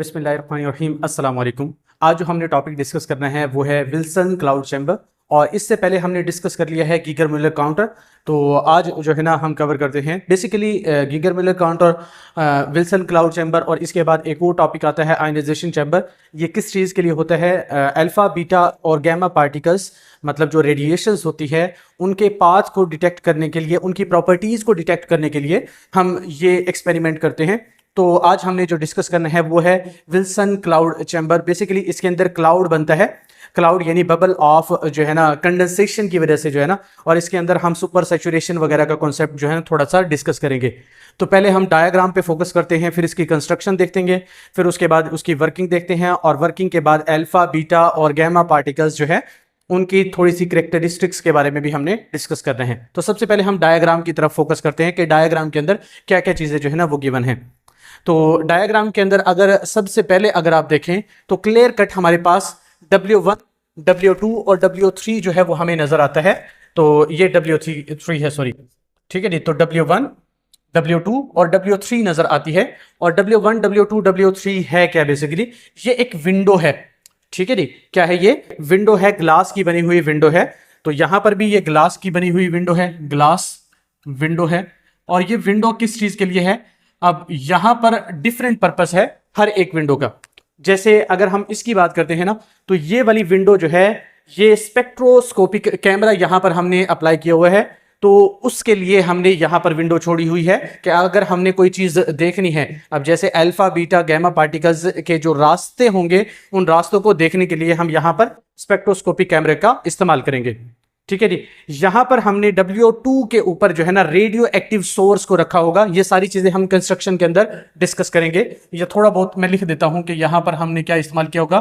बिस्मिल्लाहिर्रहमानिर्रहीम अस्सलाम वालेकुम। आज जो हमने टॉपिक डिस्कस करना है वो है विल्सन क्लाउड चैम्बर, और इससे पहले हमने डिस्कस कर लिया है गीगर मिलर काउंटर। तो आज जो है ना हम कवर करते हैं basically Geiger Miller counter, Wilson cloud chamber, और इसके बाद एक और टॉपिक आता है आयनाइजेशन चैम्बर। ये किस चीज़ के लिए होता है? अल्फ़ा बीटा और गैमा पार्टिकल्स, मतलब जो रेडिएशंस होती है उनके पाथ को डिटेक्ट करने के लिए, उनकी प्रॉपर्टीज़ को डिटेक्ट करने के लिए हम ये एक्सपेरिमेंट करते हैं। तो आज हमने जो डिस्कस करना है वो है विल्सन क्लाउड चैम्बर। बेसिकली इसके अंदर क्लाउड बनता है, क्लाउड यानी बबल ऑफ जो है ना कंडेंसेशन की वजह से जो है ना, और इसके अंदर हम सुपर सैचुरेशन वगैरह का कॉन्सेप्ट जो है ना थोड़ा सा डिस्कस करेंगे। तो पहले हम डायग्राम पे फोकस करते हैं, फिर इसकी कंस्ट्रक्शन देखेंगे, फिर उसके बाद उसकी वर्किंग देखते हैं, और वर्किंग के बाद अल्फा बीटा और गैमा पार्टिकल्स जो है उनकी थोड़ी सी कैरेक्टरिस्टिक्स के बारे में भी हमने डिस्कस करना है। तो सबसे पहले हम डायग्राम की तरफ फोकस करते हैं कि डायग्राम के अंदर क्या क्या चीज़ें जो है ना वो गिवन है। तो डायग्राम के अंदर अगर सबसे पहले अगर आप देखें तो क्लियर कट हमारे पास W1, W2 और W3 जो है वो हमें नजर आता है। तो ये W3 है, सॉरी, ठीक है जी। तो W1, W2 और W3 नजर आती है। और W1, W2, W3 है क्या? बेसिकली ये एक विंडो है, ठीक है जी। क्या है ये? विंडो है, ग्लास की बनी हुई विंडो है। तो यहां पर भी ये ग्लास की बनी हुई विंडो है, ग्लास विंडो है। और ये विंडो किस चीज के लिए है? अब यहां पर डिफरेंट पर्पस है हर एक विंडो का। जैसे अगर हम इसकी बात करते हैं ना, तो ये वाली विंडो जो है ये स्पेक्ट्रोस्कोपिक कैमरा यहां पर हमने अप्लाई किया हुआ है। तो उसके लिए हमने यहां पर विंडो छोड़ी हुई है कि अगर हमने कोई चीज देखनी है, अब जैसे अल्फा बीटा गैमा पार्टिकल्स के जो रास्ते होंगे उन रास्तों को देखने के लिए हम यहां पर स्पेक्ट्रोस्कोपिक कैमरे का इस्तेमाल करेंगे, ठीक है जी। यहां पर हमने W2 के ऊपर जो है ना रेडियो एक्टिव सोर्स को रखा होगा। ये सारी चीजें हम कंस्ट्रक्शन के अंदर डिस्कस करेंगे। ये थोड़ा बहुत मैं लिख देता हूं कि यहां पर हमने क्या इस्तेमाल किया होगा,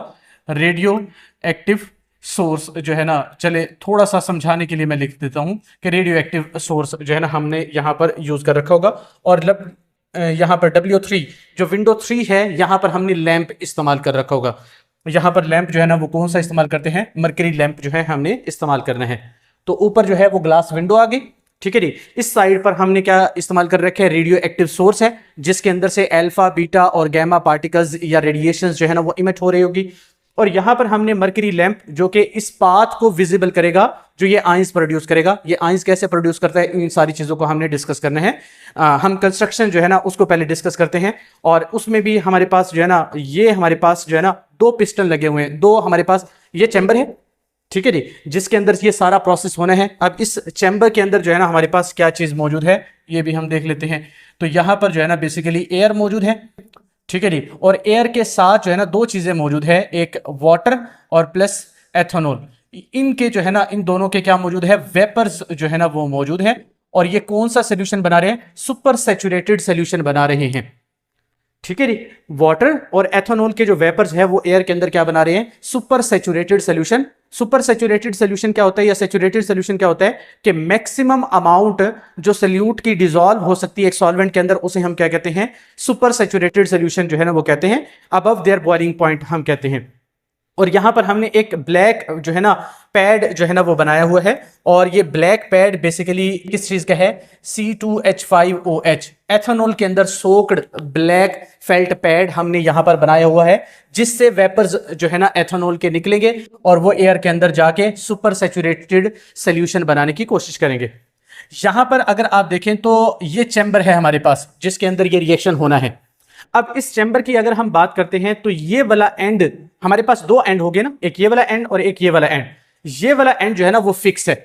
रेडियो एक्टिव सोर्स जो है ना। चले थोड़ा सा समझाने के लिए मैं लिख देता हूं कि रेडियो एक्टिव सोर्स जो है ना हमने यहां पर यूज कर रखा होगा। और यहां पर W3 जो विंडो 3 है, यहां पर हमने लैंप इस्तेमाल कर रखा होगा। यहां पर लैंप जो है ना वो कौन सा इस्तेमाल करते हैं? मरकरी लैंप जो है हमने इस्तेमाल करना है। तो ऊपर जो है वो ग्लास विंडो आ गई, ठीक है जी। इस साइड पर हमने क्या इस्तेमाल कर रखे हैं? रेडियो एक्टिव सोर्स है, जिसके अंदर से अल्फा बीटा और गैमा पार्टिकल्स या रेडिएशंस जो है ना वो इमिट हो रही होगी। और यहां पर हमने मरकरी लैंप जो कि इस पाथ को विजिबल करेगा, जो ये आइंस प्रोड्यूस करेगा। ये आइंस कैसे प्रोड्यूस करता है, इन सारी चीजों को हमने डिस्कस करना है। हम कंस्ट्रक्शन जो है ना उसको पहले डिस्कस करते हैं। और उसमें भी हमारे पास जो है ना, ये हमारे पास जो है ना दो पिस्टन लगे हुए हैं, दो हमारे पास ये चैम्बर है, ठीक है जी, जिसके अंदर ये सारा प्रोसेस होना है। अब इस चैम्बर के अंदर जो है ना हमारे पास क्या चीज मौजूद है ये भी हम देख लेते हैं। तो यहां पर जो है ना बेसिकली एयर मौजूद है, ठीक है जी। और एयर के साथ जो है ना दो चीजें मौजूद है, एक वाटर और प्लस एथेनॉल। इनके जो है ना इन दोनों के क्या मौजूद है? वेपर्स जो है ना वो मौजूद है। और ये कौन सा सोल्यूशन बना रहे हैं? सुपर सैचुरेटेड सोल्यूशन बना रहे हैं, ठीक है जी। वाटर और एथेनॉल के जो वेपर्स है वो एयर के अंदर क्या बना रहे हैं? Super saturated solution. Super saturated solution क्या होता है या सैचुरेटेड सोल्यूशन क्या होता है? कि मैक्सिमम अमाउंट जो सोल्यूट की डिसॉल्व हो सकती है एक सॉल्वेंट के अंदर, उसे हम क्या कहते हैं? सुपर सैचुरेटेड सोल्यूशन जो है ना वो कहते हैं। अबव देयर बॉइलिंग पॉइंट हम कहते हैं। और यहां पर हमने एक ब्लैक जो है ना पैड जो है ना वो बनाया हुआ है। और ये ब्लैक पैड बेसिकली किस चीज का है? C2H5OH, एथेनॉल के अंदर सोक्ड ब्लैक फेल्ट पैड हमने यहां पर बनाया हुआ है, जिससे वेपर्स जो है ना एथेनॉल के निकलेंगे और वो एयर के अंदर जाके सुपर सैचुरेटेड सोल्यूशन बनाने की कोशिश करेंगे। यहां पर अगर आप देखें तो ये चैम्बर है हमारे पास, जिसके अंदर ये रिएक्शन होना है। अब इस चैम्बर की अगर हम बात करते हैं तो ये वाला एंड, हमारे पास दो एंड हो गए ना, एक ये वाला एंड और एक ये वाला एंड। ये वाला एंड जो है ना वो फिक्स है,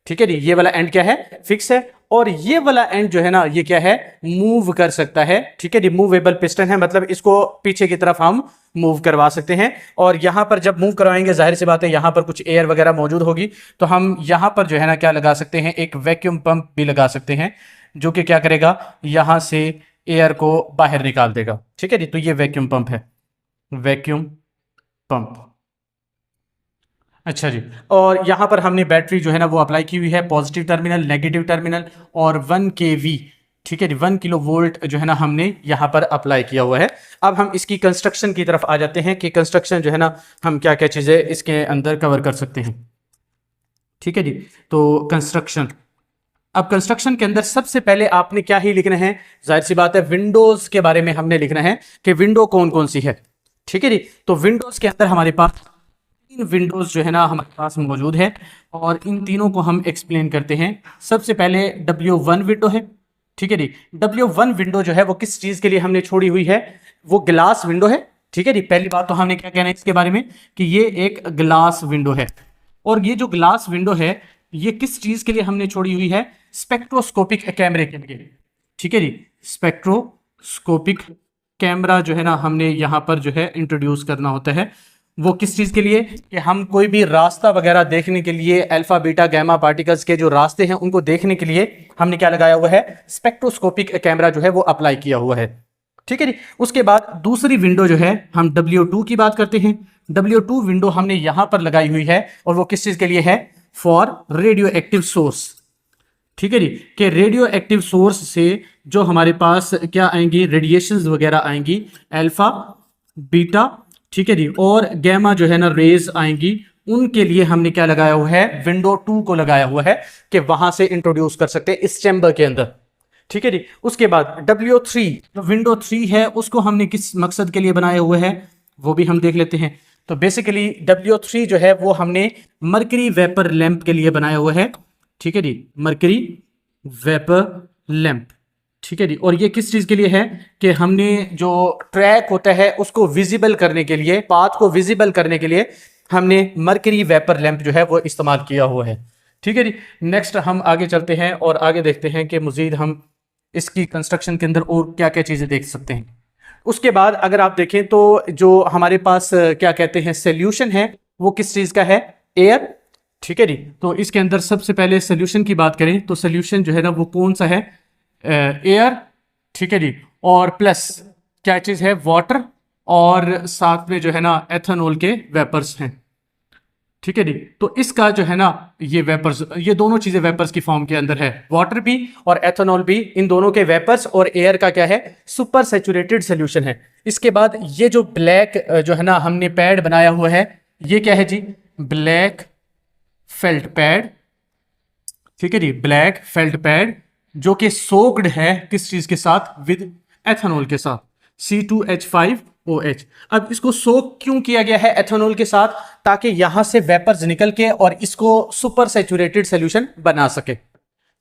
ठीक है जी। ये वाला एंड क्या है? फिक्स है। और ये वाला एंड जो है ना ये क्या है? मूव कर सकता है, ठीक है जी। मूवेबल पिस्टन है, मतलब इसको पीछे की तरफ हम मूव करवा सकते हैं। और यहां पर जब मूव करवाएंगे जाहिर सी बात है यहां पर कुछ एयर वगैरह मौजूद होगी, तो हम यहां पर जो है ना क्या लगा सकते हैं? एक वैक्यूम पंप भी लगा सकते हैं, जो कि क्या करेगा? यहां से एयर को बाहर निकाल देगा, ठीक है जी। तो ये वैक्यूम पंप है, वैक्यूम पंप। अच्छा जी। और यहां पर हमने बैटरी जो है ना वो अप्लाई की हुई है, पॉजिटिव टर्मिनल, नेगेटिव टर्मिनल, और 1 kV, ठीक है जी, 1 किलो वोल्ट जो है ना हमने यहां पर अप्लाई किया हुआ है। अब हम इसकी कंस्ट्रक्शन की तरफ आ जाते हैं कि कंस्ट्रक्शन जो है ना हम क्या क्या चीजें इसके अंदर कवर कर सकते हैं, ठीक है जी। तो कंस्ट्रक्शन अब कंस्ट्रक्शन के अंदर सबसे पहले आपने क्या ही लिखना है, जाहिर सी बात है विंडोज के बारे में हमने लिखना है कि विंडो कौन कौन सी है। ठीक है जी, तो विंडोज के अंदर हमारे पास 3 विंडोज जो है ना हमारे पास मौजूद है और इन तीनों को हम एक्सप्लेन करते हैं। सबसे पहले W1 विंडो है। ठीक है जी, W1 विंडो जो है वो किस चीज के लिए हमने छोड़ी हुई है, वो ग्लास विंडो है। ठीक है जी, पहली बात तो हमने क्या कहना है इसके बारे में कि ये एक ग्लास विंडो है। और ये जो ग्लास विंडो है ये किस चीज के लिए हमने छोड़ी हुई है, स्पेक्ट्रोस्कोपिक कैमरे के लिए। ठीक है जी, स्पेक्ट्रोस्कोपिक कैमरा जो है ना हमने यहाँ पर जो है इंट्रोड्यूस करना होता है। वो किस चीज के लिए कि हम कोई भी रास्ता वगैरह देखने के लिए, अल्फा बीटा गैमा पार्टिकल्स के जो रास्ते हैं उनको देखने के लिए हमने क्या लगाया हुआ है, स्पेक्ट्रोस्कोपिक कैमरा जो है वो अप्लाई किया हुआ है। ठीक है जी, उसके बाद दूसरी विंडो जो है हम W2 की बात करते हैं। W2 विंडो हमने यहां पर लगाई हुई है और वो किस चीज के लिए है, फॉर रेडियो एक्टिव सोर्स। ठीक है जी, कि रेडियो एक्टिव सोर्स से जो हमारे पास क्या आएंगी, रेडिएशंस वगैरह आएंगी, अल्फा बीटा, ठीक है जी, और गैमा जो है ना रेज आएंगी, उनके लिए हमने क्या लगाया हुआ है, विंडो 2 को लगाया हुआ है कि वहां से इंट्रोड्यूस कर सकते हैं इस चैम्बर के अंदर। ठीक है जी, उसके बाद W3 जो विंडो 3 है उसको हमने किस मकसद के लिए बनाया हुआ है वो भी हम देख लेते हैं। तो बेसिकली W3 जो है वो हमने मरकरी वेपर लैंप के लिए बनाया हुआ है। ठीक है जी, मरकरी वेपर लैंप। ठीक है जी, और ये किस चीज के लिए है कि हमने जो ट्रैक होता है उसको विजिबल करने के लिए, पाथ को विजिबल करने के लिए हमने मरकरी वेपर लैंप जो है वो इस्तेमाल किया हुआ है। ठीक है जी, नेक्स्ट हम आगे चलते हैं और आगे देखते हैं कि मजीद हम इसकी कंस्ट्रक्शन के अंदर और क्या क्या चीजें देख सकते हैं। उसके बाद अगर आप देखें तो जो हमारे पास क्या कहते हैं सोल्यूशन है वो किस चीज का है, एयर। ठीक है जी, तो इसके अंदर सबसे पहले सोल्यूशन की बात करें तो सोल्यूशन जो है ना वो कौन सा है, एयर। ठीक है जी, और प्लस क्या चीज है, वाटर, और साथ में जो है ना एथेनॉल के वेपर्स हैं। ठीक है जी, तो इसका जो है ना ये वेपर्स, ये दोनों चीजें वेपर्स की फॉर्म के अंदर है, वाटर भी और एथेनॉल भी, इन दोनों के वेपर्स और एयर का क्या है, सुपर सैचुरेटेड सोल्यूशन है। इसके बाद ये जो ब्लैक जो है ना हमने पैड बनाया हुआ है, ये क्या है जी, ब्लैक फेल्ट पैड। ठीक है जी, ब्लैक फेल्ट पैड जो कि सोक्ड है किस चीज के साथ, विद एथेनॉल के साथ, C2H5OH। अब इसको सोक क्यों किया गया है एथेनॉल के साथ, ताकि यहां से वेपर्स निकल के और इसको सुपर सैचुरेटेड सोल्यूशन बना सके।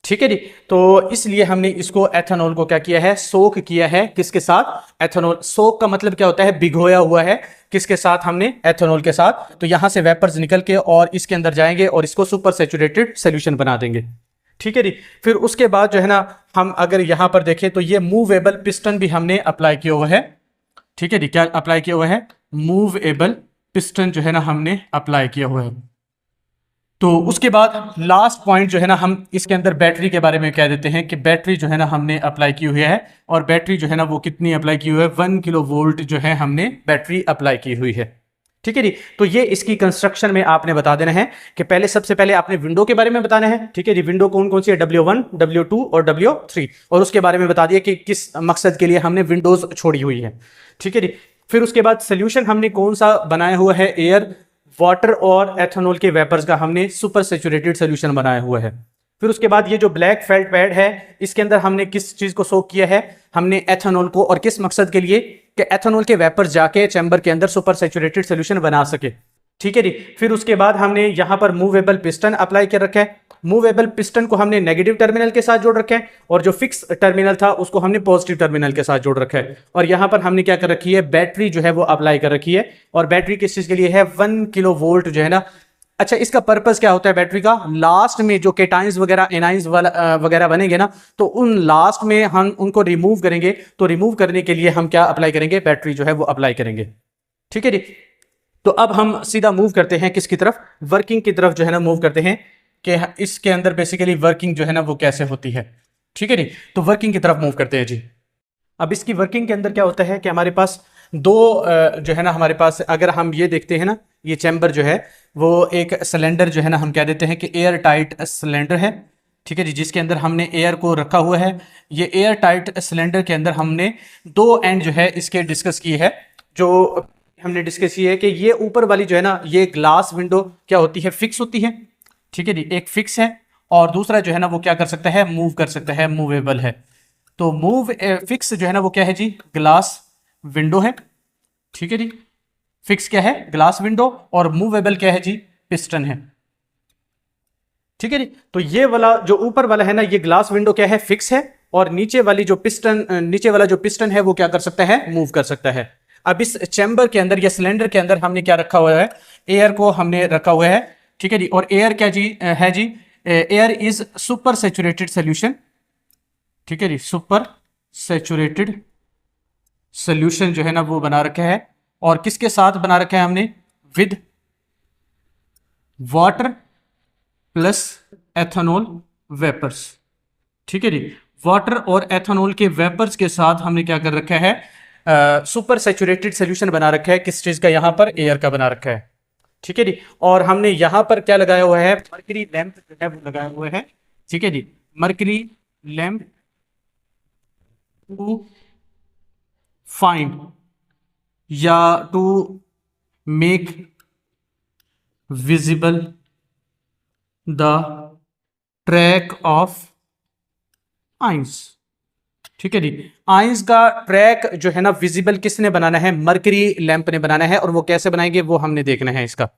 ठीक है जी, तो इसलिए हमने इसको एथेनॉल को क्या किया है, सोक किया है किसके साथ, एथेनॉल। सोक का मतलब क्या होता है, भिगोया हुआ है, किसके साथ हमने, एथेनॉल के साथ। तो यहां से वेपर्स निकल के और इसके अंदर जाएंगे और इसको सुपर सैचुरेटेड सोल्यूशन बना देंगे। ठीक है जी, फिर उसके बाद जो है ना हम अगर यहां पर देखें तो ये मूवेबल पिस्टन भी हमने अप्लाई किया हुआ है। ठीक है जी, क्या अप्लाई किया हुआ है, मूवेबल पिस्टन जो है ना हमने अप्लाई किया हुआ है। तो उसके बाद लास्ट पॉइंट जो है ना हम इसके अंदर बैटरी के बारे में कह देते हैं कि बैटरी जो है ना हमने अप्लाई की हुई है, और बैटरी जो है ना वो कितनी अप्लाई की हुई है, 1 किलो वोल्ट जो है हमने बैटरी अप्लाई की हुई है। ठीक है जी, तो ये इसकी कंस्ट्रक्शन में आपने बता देना है कि पहले सबसे पहले आपने विंडो के बारे में बताना है। ठीक है जी, विंडो कौन कौन सी है, W1, W2 और W3, और उसके बारे में बता दिया कि किस मकसद के लिए हमने विंडोज छोड़ी हुई है। ठीक है जी, फिर उसके बाद सोल्यूशन हमने कौन सा बनाया हुआ है, एयर, वाटर और एथेनॉल के वेपर्स का हमने सुपर सैचुरेटेड सोल्यूशन बनाया हुआ है। फिर उसके बाद ये जो ब्लैक फेल्ट पैड है इसके अंदर हमने किस चीज को सोक किया है, हमने एथेनॉल को, और किस मकसद के लिए कि एथेनॉल के वेपर्स जाके चैम्बर के अंदर सुपर सैचुरेटेड सोल्यूशन बना सके। ठीक है जी, फिर उसके बाद हमने यहां पर मूवेबल पिस्टन अप्लाई कर रखा है। मूवेबल पिस्टन को हमने नेगेटिव टर्मिनल के साथ जोड़ रखा है और जो फिक्स टर्मिनल था उसको हमने पॉजिटिव टर्मिनल के साथ जोड़ रखा है। और यहां पर हमने क्या कर रखी है, बैटरी जो है वो अप्लाई कर रखी है, और बैटरी किस चीज के लिए है, 1 किलो वोल्ट जो है ना। अच्छा, इसका पर्पस क्या होता है बैटरी का, लास्ट में जो केटाइंस वगैरह एनाइंस वगैरह बनेंगे ना, तो उन लास्ट में हम उनको रिमूव करेंगे, तो रिमूव करने के लिए हम क्या अप्लाई करेंगे, बैटरी जो है वो अप्लाई करेंगे। ठीक है जी, तो अब हम सीधा मूव करते हैं किसकी तरफ, वर्किंग की तरफ जो है ना मूव करते हैं कि इसके अंदर बेसिकली वर्किंग जो है ना वो कैसे होती है। ठीक है जी, तो वर्किंग की तरफ मूव करते हैं जी। अब इसकी वर्किंग के अंदर क्या होता है कि हमारे पास दो जो है ना, हमारे पास अगर हम ये देखते हैं ना, ये चैम्बर जो है वो एक सिलेंडर जो है ना हम कह देते हैं कि एयर टाइट सिलेंडर है। ठीक है जी, जिसके अंदर हमने एयर को रखा हुआ है। ये एयर टाइट सिलेंडर के अंदर हमने दो एंड जो है इसके डिस्कस किए है। जो हमने डिस्कस किया है कि ये ऊपर वाली जो है ना, ये ग्लास विंडो क्या होती है, फिक्स होती है। ठीक है जी, एक फिक्स है, और दूसरा जो है ना वो क्या कर सकता है, मूव कर सकता है, मूवेबल है। तो मूव फिक्स जो है ना वो क्या है जी, ग्लास विंडो है, ठीक है जी। फिक्स क्या है, ग्लास विंडो, और मूवेबल क्या है जी, पिस्टन है, ठीक है जी। तो ये वाला जो ऊपर वाला है ना, ये ग्लास विंडो क्या है, फिक्स है, और नीचे वाली जो पिस्टन, नीचे वाला जो पिस्टन है वो क्या कर सकता है, मूव कर सकता है। अब इस चैम्बर के अंदर या सिलेंडर के अंदर हमने क्या रखा हुआ है, एयर को हमने रखा हुआ है, ठीक है जी। और एयर क्या जी है जी, air is super saturated solution, ठीक है जी। सुपर सैचुरेटेड सोल्यूशन जो है ना वो बना रखा है, और किसके साथ बना रखा है हमने, with water plus ethanol vapours, ठीक है जी। वाटर और एथेनॉल के वेपर्स के साथ हमने क्या कर रखा है, सुपर सैचुरेटेड सोल्यूशन बना रखा है। किस चीज का, यहां पर एयर का बना रखा है, ठीक है जी। और हमने यहां पर क्या लगाया हुआ है, मर्करी लैंप जो है वो लगाया हुआ है, ठीक है जी। मर्करी लैंप टू फाइंड या to make visible the track of ions, ठीक है जी। आइंस का ट्रैक जो है ना विजिबल किसने बनाना है, मर्करी लैंप ने बनाना है, और वो कैसे बनाएंगे वो हमने देखना है इसका,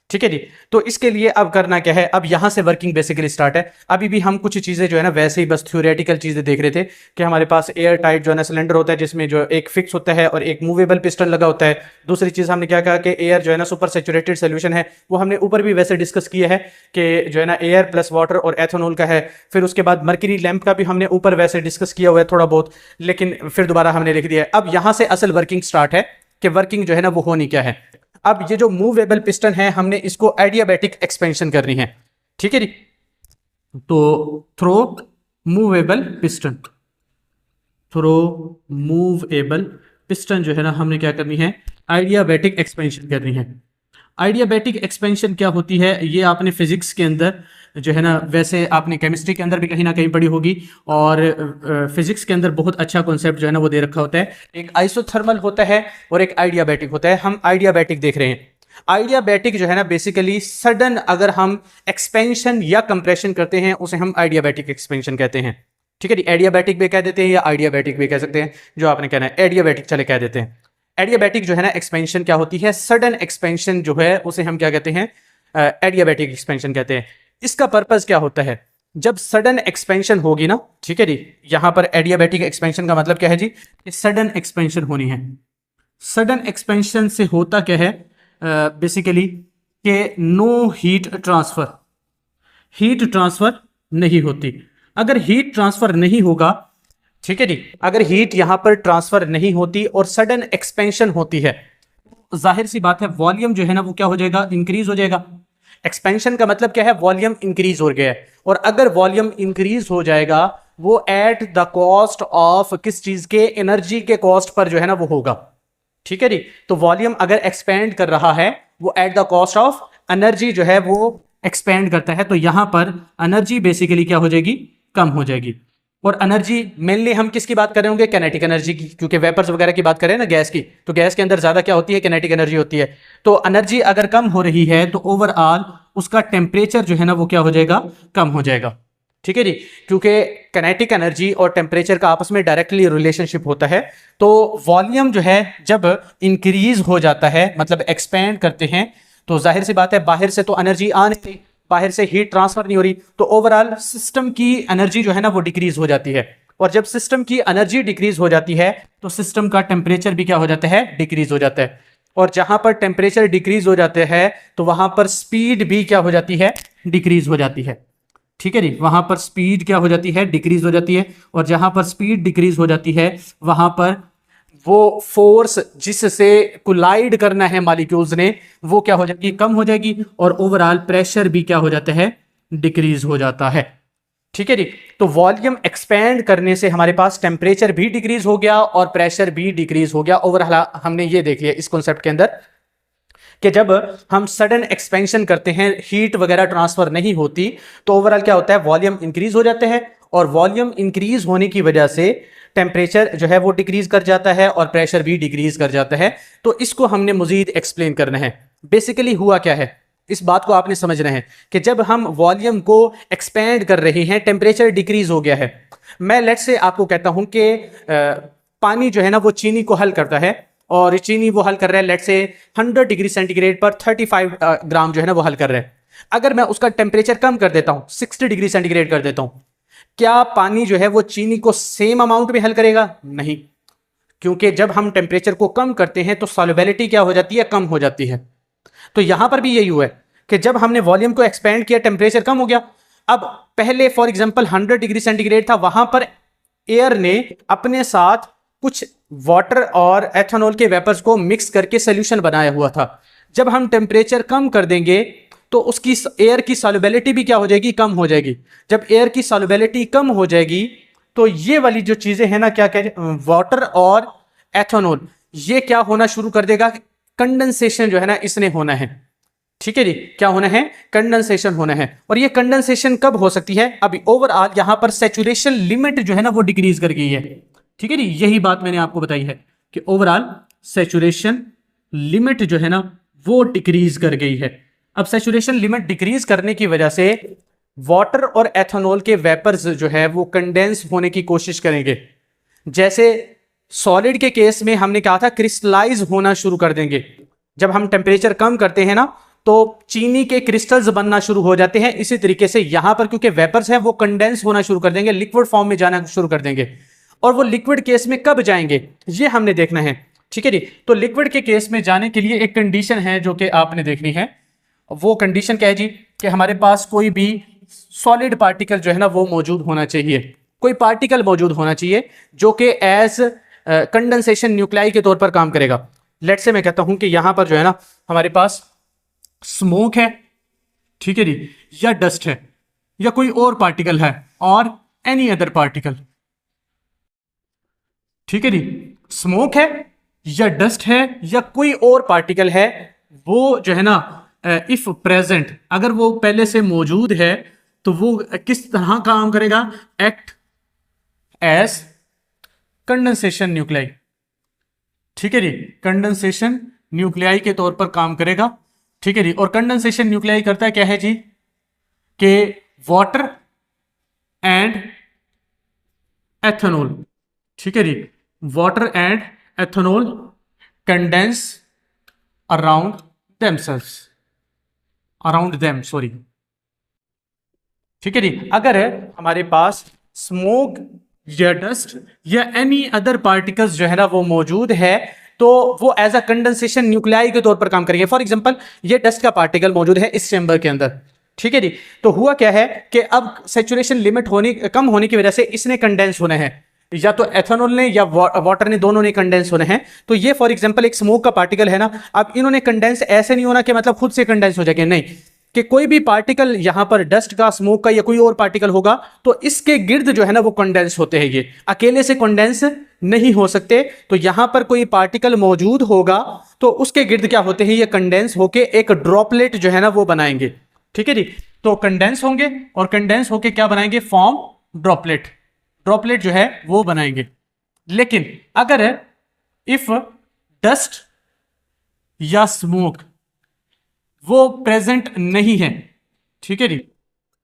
ठीक है जी। तो इसके लिए अब करना क्या है, अब यहां से वर्किंग बेसिकली स्टार्ट है। अभी भी हम कुछ चीजें जो है ना वैसे ही बस थ्योरेटिकल चीजें देख रहे थे कि हमारे पास एयर टाइट जो है ना सिलेंडर होता है, जिसमें जो एक फिक्स होता है और एक मूवेबल पिस्टन लगा होता है। दूसरी चीज हमने क्या कहा कि एयर जो है ना सुपर सैचुरेटेड सोल्यूशन है, वो हमने ऊपर भी वैसे डिस्कस किया है कि जो है ना एयर प्लस वाटर और एथेनॉल का है। फिर उसके बाद मर्करी लैंप का भी हमने ऊपर वैसे डिस्कस किया हुआ है थोड़ा बहुत, लेकिन फिर दोबारा हमने लिख दिया है। अब यहां से असल वर्किंग स्टार्ट है कि वर्किंग जो है ना वो होनी क्या है। अब ये जो मूवेबल पिस्टन है, हमने इसको एडियाबैटिक एक्सपेंशन करनी है, ठीक है जी। तो through movable piston, through movable piston जो है ना हमने क्या करनी है, आइडियाबैटिक एक्सपेंशन करनी है। आइडियाबैटिक एक्सपेंशन क्या होती है, ये आपने फिजिक्स के अंदर जो है ना, वैसे आपने केमिस्ट्री के अंदर भी कहीं ना कहीं पढ़ी होगी, और फिजिक्स के अंदर बहुत अच्छा कॉन्सेप्ट जो है ना वो दे रखा होता है। एक आइसोथर्मल होता है और एक आइडियाबैटिक होता है। हम आइडियाबैटिक देख रहे हैं। आइडियाबैटिक जो है ना बेसिकली सडन अगर हम एक्सपेंशन या कंप्रेशन करते हैं उसे हम आइडियाबैटिक एक्सपेंशन कहते हैं, ठीक है जी। एडियाबैटिक भी कह देते हैं या आइडियाबैटिक भी कह सकते हैं, जो आपने कहना है एडियाबैटिक चले कह देते हैं। एडियाबैटिक जो है ना एक्सपेंशन क्या होती है, सडन एक्सपेंशन जो है उसे हम क्या कहते हैं, एडियाबैटिक एक्सपेंशन कहते हैं। इसका पर्पस क्या होता है, जब सडन एक्सपेंशन होगी ना, ठीक है जी। यहां पर एडियाबैटिक एक्सपेंशन का मतलब क्या है जी, कि सडन एक्सपेंशन होनी है। सडन एक्सपेंशन से होता क्या है बेसिकली, कि no heat transfer, heat transfer नहीं होती। अगर हीट ट्रांसफर नहीं होगा, ठीक है जी, अगर हीट यहां पर ट्रांसफर नहीं होती और सडन एक्सपेंशन होती है, जाहिर सी बात है वॉल्यूम जो है ना वो क्या हो जाएगा, इंक्रीज हो जाएगा। एक्सपेंशन का मतलब क्या है, वॉल्यूम इंक्रीज हो गया है। और अगर वॉल्यूम इंक्रीज हो जाएगा, वो एट द कॉस्ट ऑफ किस चीज के, एनर्जी के कॉस्ट पर जो है ना वो होगा, ठीक है जी। तो वॉल्यूम अगर एक्सपेंड कर रहा है, वो at the cost of energy जो है वो एक्सपेंड करता है। तो यहां पर एनर्जी बेसिकली क्या हो जाएगी, कम हो जाएगी। और एनर्जी मेनली हम किसकी बात कर रहे होंगे, कैनेटिक एनर्जी की, क्योंकि वेपर्स वगैरह की बात करें ना गैस की, तो गैस के अंदर ज्यादा क्या होती है, कैनेटिक एनर्जी होती है। तो एनर्जी अगर कम हो रही है तो ओवरऑल उसका टेम्परेचर जो है ना वो क्या हो जाएगा, कम हो जाएगा, ठीक है जी। क्योंकि कैनेटिक एनर्जी और टेम्परेचर का आपस में डायरेक्टली रिलेशनशिप होता है। तो वॉल्यूम जो है जब इंक्रीज हो जाता है, मतलब एक्सपेंड करते हैं, तो जाहिर सी बात है बाहर से तो एनर्जी आ नहीं रही, बाहर से हीट ट्रांसफर नहीं हो रही, तो ओवरऑल सिस्टम की एनर्जी जो है ना वो डिक्रीज हो जाती है। और जब सिस्टम की एनर्जी डिक्रीज हो जाती है तो सिस्टम का टेम्परेचर भी क्या हो जाता है, डिक्रीज हो जाता है। और जहां पर टेम्परेचर डिक्रीज हो जाते हैं तो वहां पर स्पीड भी क्या हो जाती है, डिक्रीज हो जाती है, ठीक है जी। वहां पर स्पीड क्या हो जाती है, डिक्रीज हो जाती है। और जहां पर स्पीड डिक्रीज हो जाती है वहां पर वो फोर्स जिससे कोलाइड करना है मॉलिक्यूल्स ने, वो क्या हो जाएगी, कम हो जाएगी। और ओवरऑल प्रेशर भी क्या हो जाता है, डिक्रीज हो जाता है, ठीक है जी। तो वॉल्यूम एक्सपेंड करने से हमारे पास टेम्परेचर भी डिक्रीज हो गया और प्रेशर भी डिक्रीज हो गया। ओवरऑल हमने ये देख लिया इस कॉन्सेप्ट के अंदर कि जब हम सडन एक्सपेंशन करते हैं, हीट वगैरह ट्रांसफर नहीं होती, तो ओवरऑल क्या होता है, वॉल्यूम इंक्रीज हो जाते हैं। और वॉल्यूम इंक्रीज होने की वजह से टेम्परेचर जो है वो डिक्रीज कर जाता है और प्रेशर भी डिक्रीज कर जाता है। तो इसको हमने मजीद एक्सप्लेन करना है। बेसिकली हुआ क्या है, इस बात को आपने समझना है कि जब हम वॉल्यूम को एक्सपेंड कर रहे हैं, टेम्परेचर डिक्रीज हो गया है। मैं लेट्स से आपको कहता हूं कि पानी जो है ना वो चीनी को हल करता है, और चीनी वो हल कर रहा है लेट्स से 100 डिग्री सेंटीग्रेड पर 35 ग्राम जो है ना वो हल कर रहा है। अगर मैं उसका टेम्परेचर कम कर देता हूं, 60 डिग्री सेंटीग्रेड कर देता हूं, क्या पानी जो है वो चीनी को सेम अमाउंट में हल करेगा? नहीं, क्योंकि जब हम टेम्परेचर को कम करते हैं तो सॉल्युबिलिटी क्या हो जाती है? कम हो जाती है। तो यहां पर भी यही हुआ है कि जब हमने वॉल्यूम को एक्सपेंड किया, टेम्परेचर कम हो गया। अब पहले फॉर एग्जांपल 100 डिग्री सेंटीग्रेड था, वहां पर एयर ने अपने साथ कुछ वाटर और एथेनॉल के वेपर्स को मिक्स करके सोल्यूशन बनाया हुआ था। जब हम टेम्परेचर कम कर देंगे तो उसकी एयर की सॉल्युबिलिटी भी क्या हो जाएगी? कम हो जाएगी। जब एयर की सॉल्युबिलिटी कम हो जाएगी तो ये वाली जो चीजें हैं ना, क्या कह वाटर और एथेनॉल, ये क्या होना शुरू कर देगा? कंडेंसेशन जो है ना इसने होना है। ठीक है जी, क्या होना है? कंडेंसेशन होना है। और ये कंडेंसेशन कब हो सकती है? अभी ओवरऑल यहां पर सैचुरेशन लिमिट जो है ना वो डिक्रीज कर गई है। ठीक है जी, यही बात मैंने आपको बताई है कि ओवरऑल सैचुरेशन लिमिट जो है ना वो डिक्रीज कर गई है। अब सैचुरेशन लिमिट डिक्रीज करने की वजह से वाटर और एथेनॉल के वेपर्स जो है वो कंडेंस होने की कोशिश करेंगे। जैसे सॉलिड के केस में हमने कहा था क्रिस्टलाइज होना शुरू कर देंगे। जब हम टेम्परेचर कम करते हैं ना तो चीनी के क्रिस्टल्स बनना शुरू हो जाते हैं। इसी तरीके से यहां पर क्योंकि वेपर्स हैं वो कंडेंस होना शुरू कर देंगे, लिक्विड फॉर्म में जाना शुरू कर देंगे। और वो लिक्विड केस में कब जाएंगे ये हमने देखना है। ठीक है जी, तो लिक्विड के केस में जाने के लिए एक कंडीशन है जो कि आपने देखनी है। वो कंडीशन क्या है जी? कि हमारे पास कोई भी सॉलिड पार्टिकल जो है ना वो मौजूद होना चाहिए। कोई पार्टिकल मौजूद होना चाहिए जो कि एज कंडेंसेशन न्यूक्लियाई के तौर पर काम करेगा। लेट्स से मैं कहता हूं कि यहां पर जो है ना हमारे पास स्मोक है, ठीक है जी, या डस्ट है, या कोई और पार्टिकल है, और एनी अदर पार्टिकल। ठीक है जी, स्मोक है या डस्ट है या कोई और पार्टिकल है, वो जो है ना इफ प्रेजेंट, अगर वो पहले से मौजूद है तो वो किस तरह काम करेगा? Act as condensation nuclei. ठीक है जी, कंडेंसेशन न्यूक्लियाई के तौर पर काम करेगा। ठीक है जी, और कंडेंसेशन न्यूक्लियाई करता है क्या है जी? कि वाटर एंड एथेनॉल, ठीक है जी, water and ethanol condense around themselves, around them, sorry. ठीक है जी, अगर हमारे पास स्मोक या डस्ट या एनी अदर पार्टिकल्स जो है ना वो मौजूद है तो वो एज अ कंडेंसेशन न्यूक्लियाई के तौर पर काम करेंगे। फॉर एग्जांपल ये डस्ट का पार्टिकल मौजूद है इस चेंबर के अंदर। ठीक है जी, तो हुआ क्या है कि अब सैचुरेशन लिमिट कम होने की वजह से इसने कंडेंस होना है, या तो एथेनॉल ने या वाटर ने, दोनों ने कंडेंस होने हैं। तो ये फॉर एग्जांपल एक स्मोक का पार्टिकल है ना, अब इन्होंने कंडेंस ऐसे नहीं होना कि मतलब खुद से कंडेंस हो जाएंगे, नहीं, कि कोई भी पार्टिकल यहां पर डस्ट का, स्मोक का या कोई और पार्टिकल होगा तो इसके गिर्द जो है ना वो कंडेंस होते हैं। ये अकेले से कंडेंस नहीं हो सकते, तो यहां पर कोई पार्टिकल मौजूद होगा तो उसके गिर्द क्या होते हैं? ये कंडेंस होके एक ड्रॉपलेट जो है ना वो बनाएंगे। ठीक है जी, तो कंडेंस होंगे और कंडेंस होके क्या बनाएंगे? फॉर्म ड्रॉपलेट, ड्रॉपलेट जो है वो बनाएंगे। लेकिन अगर इफ डस्ट या स्मोक वो प्रेजेंट नहीं है, ठीक है जी,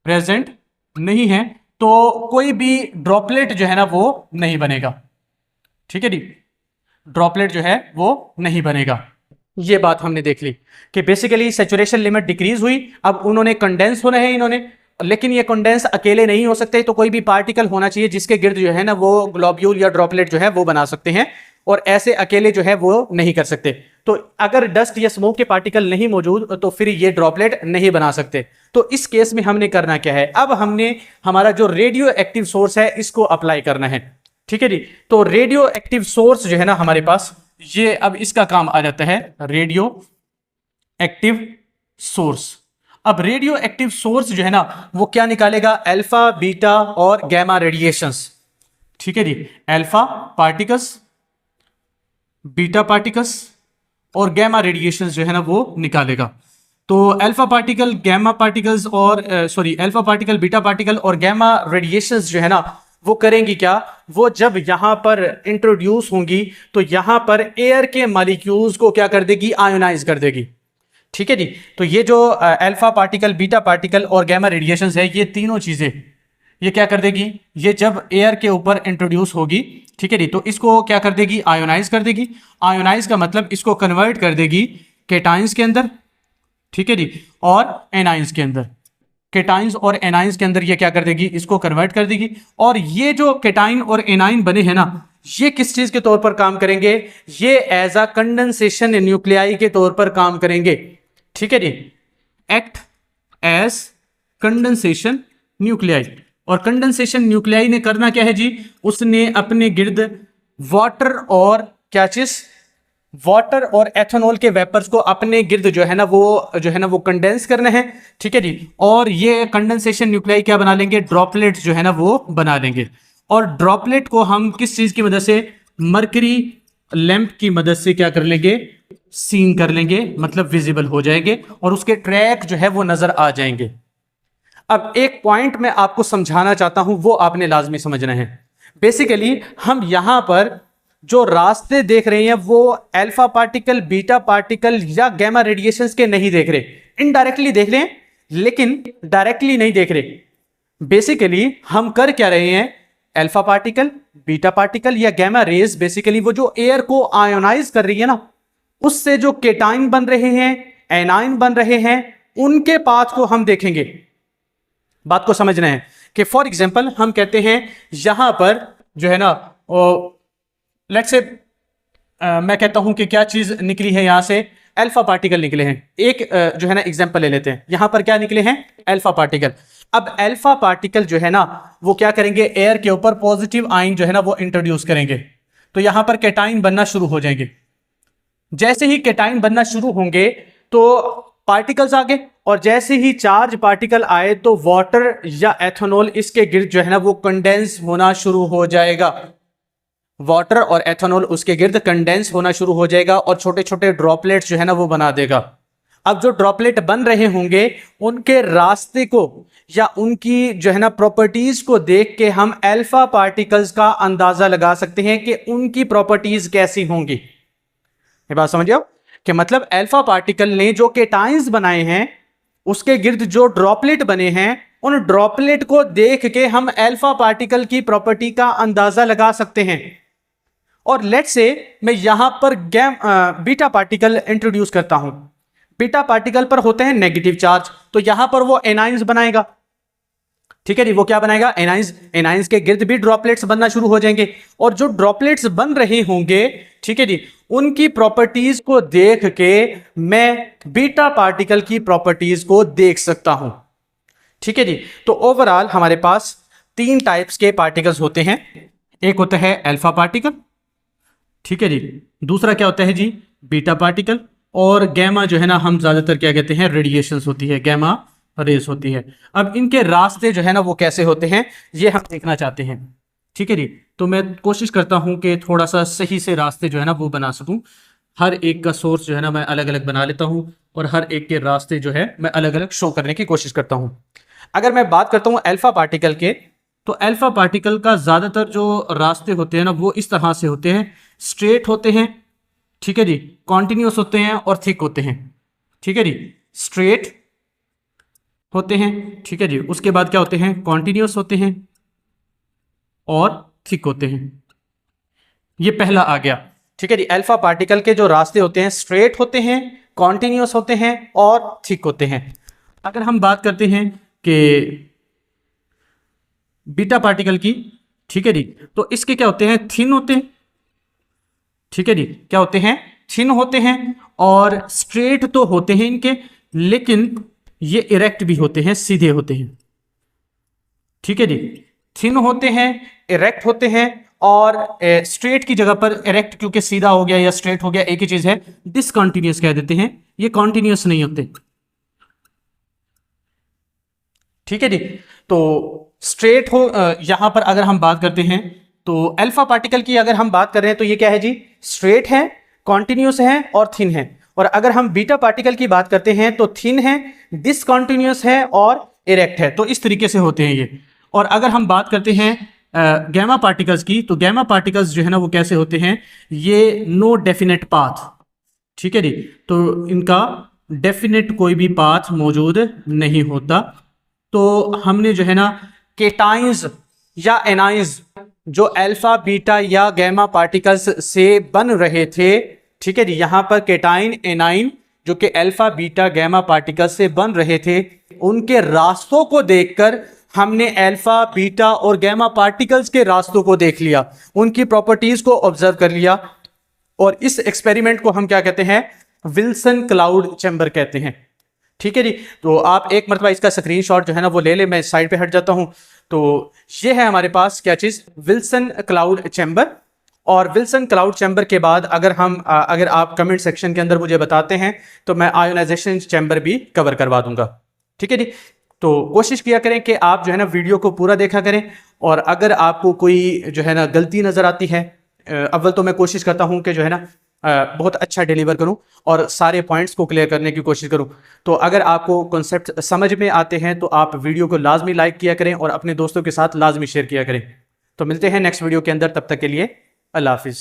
प्रेजेंट नहीं है, तो कोई भी ड्रॉपलेट जो है ना वो नहीं बनेगा। ठीक है जी, ड्रॉपलेट जो है वो नहीं बनेगा। ये बात हमने देख ली कि बेसिकली सैचुरेशन लिमिट डिक्रीज हुई, अब उन्होंने कंडेंस होना है इन्होंने, लेकिन ये कंडेंस अकेले नहीं हो सकते, तो कोई भी पार्टिकल होना चाहिए जिसके गिर्द जो है ना वो ग्लोब्यूल या ड्रॉपलेट जो है वो बना सकते हैं, और ऐसे अकेले जो है वो नहीं कर सकते। तो अगर डस्ट या स्मोक के पार्टिकल नहीं मौजूद तो फिर ये ड्रॉपलेट नहीं बना सकते। तो इस केस में हमने करना क्या है? अब हमने हमारा जो रेडियो एक्टिव सोर्स है इसको अप्लाई करना है। ठीक है जी, तो रेडियो एक्टिव सोर्स जो है ना हमारे पास, ये अब इसका काम आ जाता है रेडियो एक्टिव सोर्स। अब रेडियो एक्टिव सोर्स जो है ना वो क्या निकालेगा? अल्फा, बीटा और गैमा रेडिएशंस। ठीक है जी, अल्फा पार्टिकल्स, बीटा पार्टिकल्स और गैमा रेडिएशंस जो है ना वो निकालेगा। तो अल्फा पार्टिकल, गैमा पार्टिकल्स और अल्फा पार्टिकल, बीटा पार्टिकल और गैमा रेडिएशंस जो है ना वो करेंगी क्या? वो जब यहां पर इंट्रोड्यूस होंगी तो यहां पर एयर के मॉलिक्यूल्स को क्या कर देगी? आयोनाइज कर देगी। ठीक है जी। तो ये जो अल्फा पार्टिकल, बीटा पार्टिकल और गैमा रेडिएशंस है, ये तीनों चीजें ये क्या कर देगी, ये जब एयर के ऊपर इंट्रोड्यूस होगी, ठीक है जी, तो इसको क्या कर देगी, आयोनाइज कर देगी। आयोनाइज का मतलब इसको कन्वर्ट कर देगी केटाइंस के अंदर, ठीक है जी, और एनाइंस के अंदर। केटाइंस और एनाइंस के अंदर ये क्या कर देगी, इसको कन्वर्ट कर देगी। और ये जो केटाइन और एनाइन बने हैं ना, ये किस चीज के तौर पर काम करेंगे, ये एज अ कंडेंसेशन न्यूक्लियाई के तौर पर काम करेंगे, ठीक है जी, एक्ट एज कंडेंसेशन न्यूक्लियाई। और कंडेंसेशन न्यूक्लियाई ने करना क्या है जी, उसने अपने गिर्द वाटर और क्या चीज, वाटर और एथेनॉल के वेपर्स को अपने गिर्द जो है ना वो कंडेंस करना है, ठीक है जी। और ये कंडेंसेशन न्यूक्लियाई क्या बना लेंगे, ड्रॉपलेट जो है ना वो बना लेंगे। और ड्रॉपलेट को हम किस चीज की मदद से, मरकरी लैंप की मदद से क्या कर लेंगे, सीन कर लेंगे, मतलब विजिबल हो जाएंगे और उसके ट्रैक जो है वो नजर आ जाएंगे। अब एक पॉइंट मैं आपको समझाना चाहता हूं, वो आपने लाजमी समझना है। बेसिकली हम यहां पर जो रास्ते देख रहे हैं वो अल्फा पार्टिकल, बीटा पार्टिकल या गैमा रेडिएशंस के नहीं देख रहे, इनडायरेक्टली देख रहे हैं, लेकिन डायरेक्टली नहीं देख रहे। बेसिकली हम कर क्या रहे हैं, अल्फा पार्टिकल, बीटा पार्टिकल या गैमा रेज, बेसिकली वो जो एयर को आयोनाइज कर रही है ना, उससे जो केटाइन बन रहे हैं, एनाइन बन रहे हैं, उनके पाथ को हम देखेंगे। बात को समझना है कि फॉर एग्जांपल हम कहते हैं यहां पर जो है ना, लेट्स से मैं कहता हूं कि क्या चीज निकली है, यहां से अल्फा पार्टिकल निकले हैं। एक जो है ना एग्जांपल ले लेते हैं, यहां पर क्या निकले हैं, अल्फा पार्टिकल। अब अल्फा पार्टिकल जो है ना वो क्या करेंगे, एयर के ऊपर पॉजिटिव आयन जो है ना वो इंट्रोड्यूस करेंगे, तो यहां पर केटाइन बनना शुरू हो जाएंगे। जैसे ही केटाइन बनना शुरू होंगे तो पार्टिकल्स आगे, और जैसे ही चार्ज पार्टिकल आए तो वाटर या एथेनॉल इसके गिर्द जो है ना वो कंडेंस होना शुरू हो जाएगा। वाटर और एथेनॉल उसके गिर्द कंडेंस होना शुरू हो जाएगा और छोटे छोटे ड्रॉपलेट्स जो है ना वो बना देगा। अब जो ड्रॉपलेट बन रहे होंगे उनके रास्ते को या उनकी जो है ना प्रॉपर्टीज को देख के हम अल्फा पार्टिकल्स का अंदाजा लगा सकते हैं कि उनकी प्रॉपर्टीज कैसी होंगी। ये बात समझिए कि मतलब अल्फा पार्टिकल ने जो केटाइंस बनाए हैं उसके गिर्द जो ड्रॉपलेट बने हैं, उन ड्रॉपलेट को देख के हम अल्फा पार्टिकल की प्रॉपर्टी का अंदाजा लगा सकते हैं। और लेट्स से मैं यहां पर बीटा पार्टिकल इंट्रोड्यूस करता हूं। बीटा पार्टिकल पर होते हैं नेगेटिव चार्ज, तो यहां पर वो एनाइंस बनाएगा, ठीक है जी, वो क्या बनाएगा, एनाइंस। एनाइंस के गिर्द भी ड्रॉपलेट्स बनना शुरू हो जाएंगे, और जो ड्रॉपलेट्स बन रहे होंगे, ठीक है जी, उनकी प्रॉपर्टीज को देख के मैं बीटा पार्टिकल की प्रॉपर्टीज को देख सकता हूं, ठीक है जी। तो ओवरऑल हमारे पास 3 टाइप्स के पार्टिकल्स होते हैं। एक होता है अल्फा पार्टिकल, ठीक है जी, दूसरा क्या होता है जी, बीटा पार्टिकल, और गैमा जो है ना हम ज्यादातर क्या कहते हैं, रेडिएशंस होती है, गैमा रेस होती है। अब इनके रास्ते जो है ना वो कैसे होते हैं ये हम देखना चाहते हैं, ठीक है जी। तो मैं कोशिश करता हूं कि थोड़ा सा सही से रास्ते जो है ना वो बना सकूं। हर एक का सोर्स जो है ना मैं अलग अलग बना लेता हूं और हर एक के रास्ते जो है मैं अलग अलग शो करने की कोशिश करता हूं। अगर मैं बात करता हूं अल्फा पार्टिकल के, तो अल्फा पार्टिकल का ज्यादातर जो रास्ते होते हैं ना वो इस तरह से होते हैं, स्ट्रेट होते हैं, ठीक है जी, कॉन्टिन्यूस होते हैं और थिक होते हैं, ठीक है जी। स्ट्रेट होते हैं, ठीक है जी, उसके बाद क्या होते हैं, कॉन्टिन्यूस होते हैं और थिक होते हैं। ये पहला आ गया, ठीक है जी। अल्फा पार्टिकल के जो रास्ते होते हैं स्ट्रेट होते हैं, कॉन्टिन्यूस होते हैं और थिक होते हैं। अगर हम बात करते हैं कि बीटा पार्टिकल की, ठीक है जी, तो इसके क्या होते हैं, थिन होते हैं, ठीक है जी, क्या होते हैं, थिन होते हैं, और स्ट्रेट तो होते हैं इनके, लेकिन ये इरेक्ट भी होते हैं, सीधे होते हैं, ठीक है जी। थिन होते हैं, इरेक्ट होते हैं, और स्ट्रेट की जगह पर इरेक्ट क्योंकि सीधा हो गया या स्ट्रेट हो गया एक ही चीज है, डिसकंटिन्यूअस कह देते हैं, ये कॉन्टिन्यूअस नहीं होते, ठीक है जी। तो स्ट्रेट हो, यहां पर अगर हम बात करते हैं तो अल्फा पार्टिकल की अगर हम बात कर रहे हैं तो ये क्या है जी, स्ट्रेट है, कॉन्टिन्यूअस है और थिन है। और अगर हम बीटा पार्टिकल की बात करते हैं तो थिन है, डिसकंटिन्यूअस है और इरेक्ट है। तो इस तरीके से होते हैं ये। और अगर हम बात करते हैं गैमा पार्टिकल्स की, तो गैमा पार्टिकल्स जो है ना वो कैसे होते हैं, ये नो डेफिनेट पाथ, ठीक है जी। तो इनका डेफिनेट कोई भी पाथ मौजूद नहीं होता। तो हमने जो है ना केटाइंस या एनाइंस जो अल्फा बीटा या गैमा पार्टिकल्स से बन रहे थे, ठीक है जी, यहां पर केटाइन एनाइन जो कि अल्फा बीटा गैमा पार्टिकल्स से बन रहे थे, उनके रास्तों को देखकर हमने अल्फा बीटा और गैमा पार्टिकल्स के रास्तों को देख लिया, उनकी प्रॉपर्टीज को ऑब्जर्व कर लिया, और इस एक्सपेरिमेंट को हम क्या कहते हैं, विल्सन क्लाउड चैम्बर कहते हैं। ठीक है जी, तो आप एक मरतबा इसका स्क्रीनशॉट जो है ना वो ले ले, मैं साइड पे हट जाता हूं। तो ये है हमारे पास क्या चीज, विल्सन क्लाउड चैम्बर। और विल्सन क्लाउड चैम्बर के बाद अगर आप कमेंट सेक्शन के अंदर मुझे बताते हैं तो मैं आयोनाइजेशन चैम्बर भी कवर करवा दूंगा। ठीक है जी, तो कोशिश किया करें कि आप जो है ना वीडियो को पूरा देखा करें, और अगर आपको कोई जो है ना गलती नज़र आती है, अव्वल तो मैं कोशिश करता हूं कि जो है ना बहुत अच्छा डिलीवर करूं और सारे पॉइंट्स को क्लियर करने की कोशिश करूं। तो अगर आपको कॉन्सेप्ट समझ में आते हैं तो आप वीडियो को लाजमी लाइक किया करें और अपने दोस्तों के साथ लाजमी शेयर किया करें। तो मिलते हैं नेक्स्ट वीडियो के अंदर, तब तक के लिए अल्लाह हाफिज़।